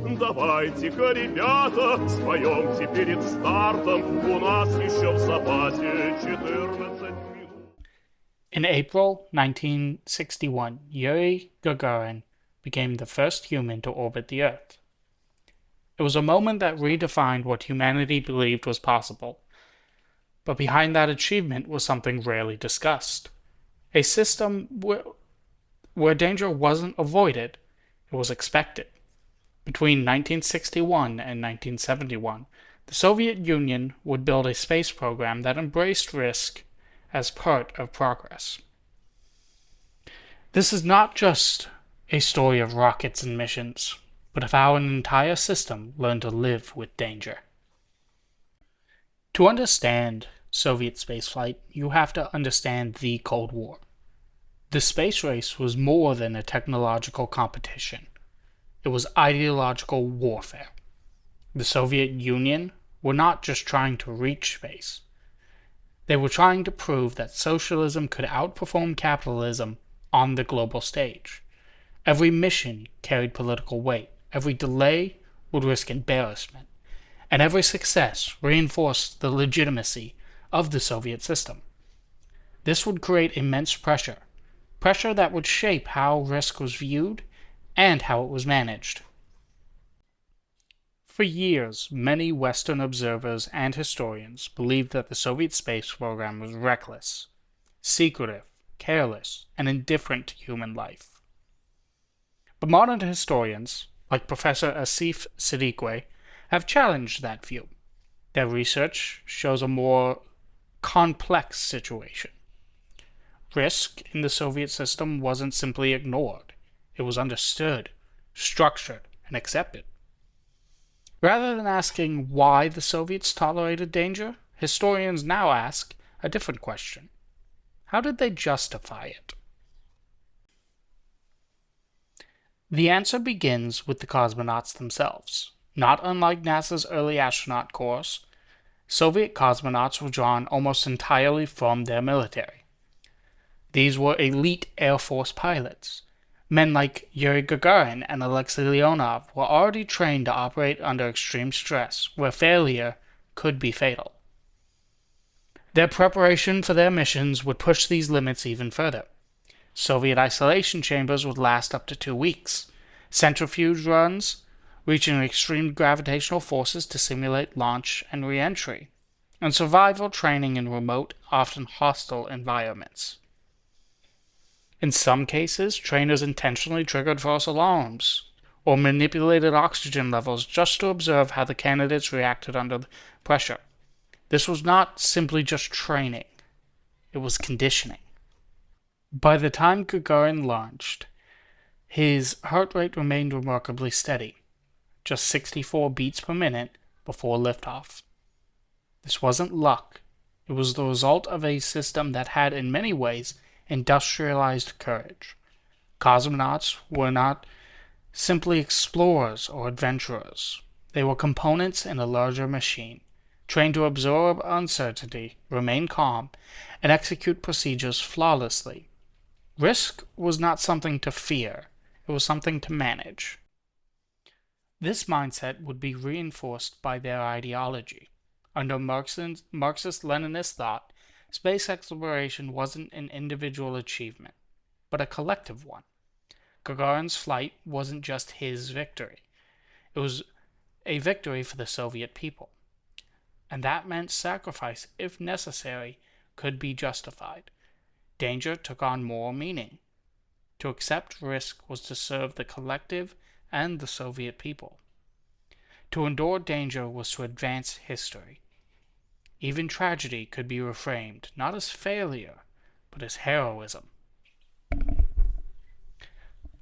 Давайте-ка, ребята, споемте перед стартом. У нас еще в запасе 14 минут. In April 1961, Yuri Gagarin became the first human to orbit the Earth. It was a moment that redefined what humanity believed was possible. But behind that achievement was something rarely discussed. A system where danger wasn't avoided, it was expected. Between 1961 and 1971, the Soviet Union would build a space program that embraced risk as part of progress. This is not just a story of rockets and missions, but of how an entire system learned to live with danger. To understand Soviet spaceflight, you have to understand the Cold War. The space race was more than a technological competition. It was ideological warfare. The Soviet Union were not just trying to reach space. They were trying to prove that socialism could outperform capitalism on the global stage. Every mission carried political weight. Every delay would risk embarrassment. And every success reinforced the legitimacy of the Soviet system. This would create immense pressure that would shape how risk was viewed and how it was managed. For years, many Western observers and historians believed that the Soviet space program was reckless, secretive, careless, and indifferent to human life. But modern historians, like Professor Asif Siddiqui, have challenged that view. Their research shows a more complex situation. Risk in the Soviet system wasn't simply ignored. It was understood, structured, and accepted. Rather than asking why the Soviets tolerated danger, historians now ask a different question. How did they justify it? The answer begins with the cosmonauts themselves. Not unlike NASA's early astronaut corps, Soviet cosmonauts were drawn almost entirely from their military. These were elite Air Force pilots. Men like Yuri Gagarin and Alexei Leonov were already trained to operate under extreme stress, where failure could be fatal. Their preparation for their missions would push these limits even further. Soviet isolation chambers would last up to 2 weeks. Centrifuge runs reaching extreme gravitational forces to simulate launch and re-entry, and survival training in remote, often hostile environments. In some cases, trainers intentionally triggered false alarms or manipulated oxygen levels just to observe how the candidates reacted under pressure. This was not simply just training, it was conditioning. By the time Gagarin launched, his heart rate remained remarkably steady, just 64 beats per minute before liftoff. This wasn't luck. It was the result of a system that had, in many ways, industrialized courage. Cosmonauts were not simply explorers or adventurers. They were components in a larger machine, trained to absorb uncertainty, remain calm, and execute procedures flawlessly. Risk was not something to fear, it was something to manage. This mindset would be reinforced by their ideology. Under Marxist-Leninist thought, space exploration wasn't an individual achievement, but a collective one. Gagarin's flight wasn't just his victory. It was a victory for the Soviet people. And that meant sacrifice, if necessary, could be justified. Danger took on more meaning. To accept risk was to serve the collective and the Soviet people. To endure danger was to advance history. Even tragedy could be reframed, not as failure, but as heroism.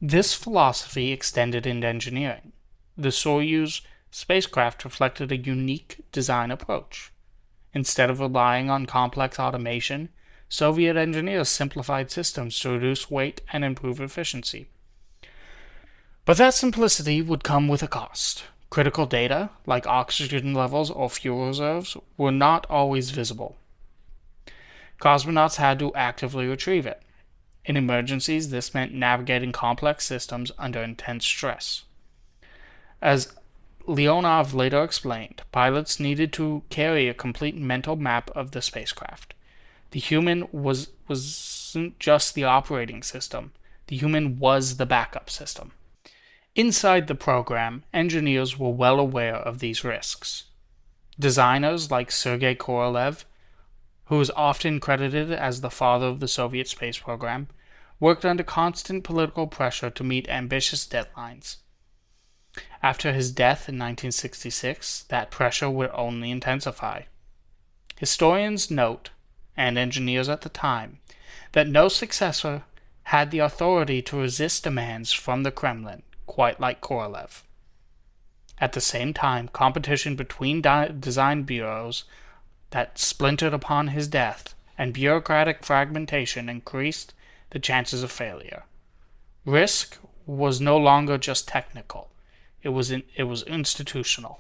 This philosophy extended into engineering. The Soyuz spacecraft reflected a unique design approach. Instead of relying on complex automation, Soviet engineers simplified systems to reduce weight and improve efficiency. But that simplicity would come with a cost. Critical data, like oxygen levels or fuel reserves, were not always visible. Cosmonauts had to actively retrieve it. In emergencies, this meant navigating complex systems under intense stress. As Leonov later explained, pilots needed to carry a complete mental map of the spacecraft. The human wasn't just the operating system. The human was the backup system. Inside the program, engineers were well aware of these risks. Designers like Sergei Korolev, who is often credited as the father of the Soviet space program, worked under constant political pressure to meet ambitious deadlines. After his death in 1966, that pressure would only intensify. Historians note, and engineers at the time, that no successor had the authority to resist demands from the Kremlin, quite like Korolev. At the same time, competition between design bureaus that splintered upon his death and bureaucratic fragmentation increased the chances of failure. Risk was no longer just technical. It was institutional.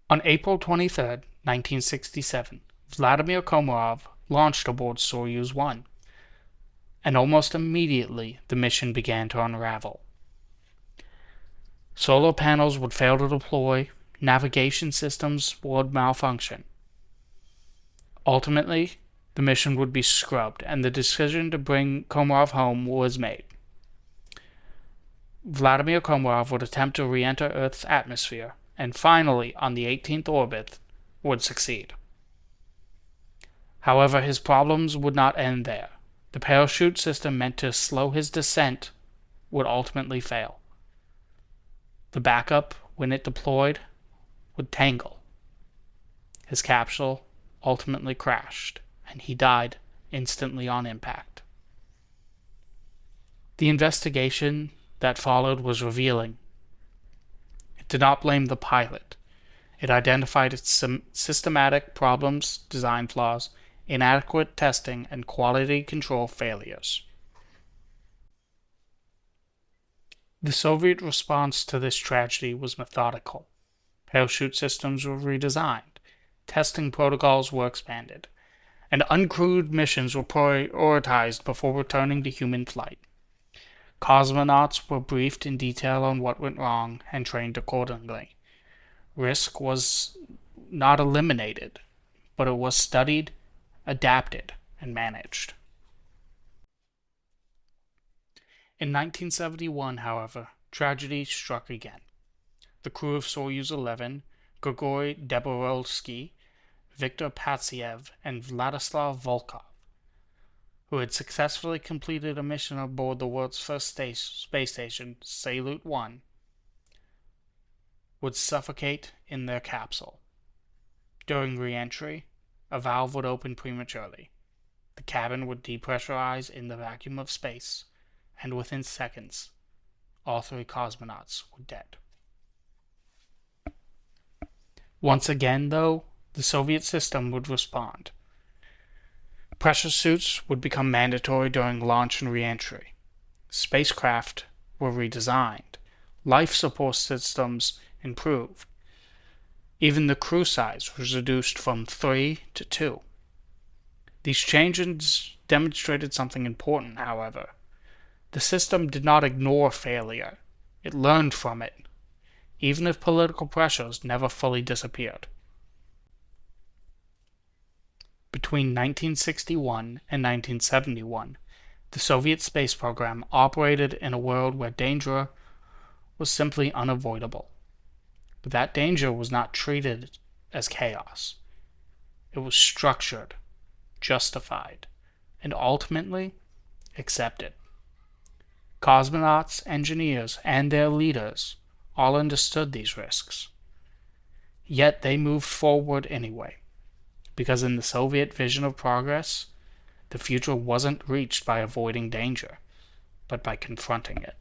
On April 23, 1967, Vladimir Komarov launched aboard Soyuz 1, and almost immediately the mission began to unravel. Solar panels would fail to deploy, navigation systems would malfunction. Ultimately, the mission would be scrubbed, and the decision to bring Komarov home was made. Vladimir Komarov would attempt to re-enter Earth's atmosphere, and finally, on the 18th orbit, would succeed. However, his problems would not end there. The parachute system meant to slow his descent would ultimately fail. The backup, when it deployed, would tangle. His capsule ultimately crashed, and he died instantly on impact. The investigation that followed was revealing. It did not blame the pilot. It identified its systematic problems, design flaws, inadequate testing, and quality control failures. The Soviet response to this tragedy was methodical. Parachute systems were redesigned, testing protocols were expanded, and uncrewed missions were prioritized before returning to human flight. Cosmonauts were briefed in detail on what went wrong and trained accordingly. Risk was not eliminated, but it was studied, adapted, and managed. In 1971, however, tragedy struck again. The crew of Soyuz 11, Grigory Dabrowski, Viktor Patsiev, and Vladislav Volkov, who had successfully completed a mission aboard the world's first space station, Salyut 1, would suffocate in their capsule. During re-entry, a valve would open prematurely. The cabin would depressurize in the vacuum of space, and within seconds, all three cosmonauts were dead. Once again, though, the Soviet system would respond. Pressure suits would become mandatory during launch and re-entry. Spacecraft were redesigned. Life support systems improved. Even the crew size was reduced from 3 to 2. These changes demonstrated something important, however. The system did not ignore failure. It learned from it, even if political pressures never fully disappeared. Between 1961 and 1971, the Soviet space program operated in a world where danger was simply unavoidable. But that danger was not treated as chaos. It was structured, justified, and ultimately accepted. Cosmonauts, engineers, and their leaders all understood these risks. Yet they moved forward anyway, because in the Soviet vision of progress, the future wasn't reached by avoiding danger, but by confronting it.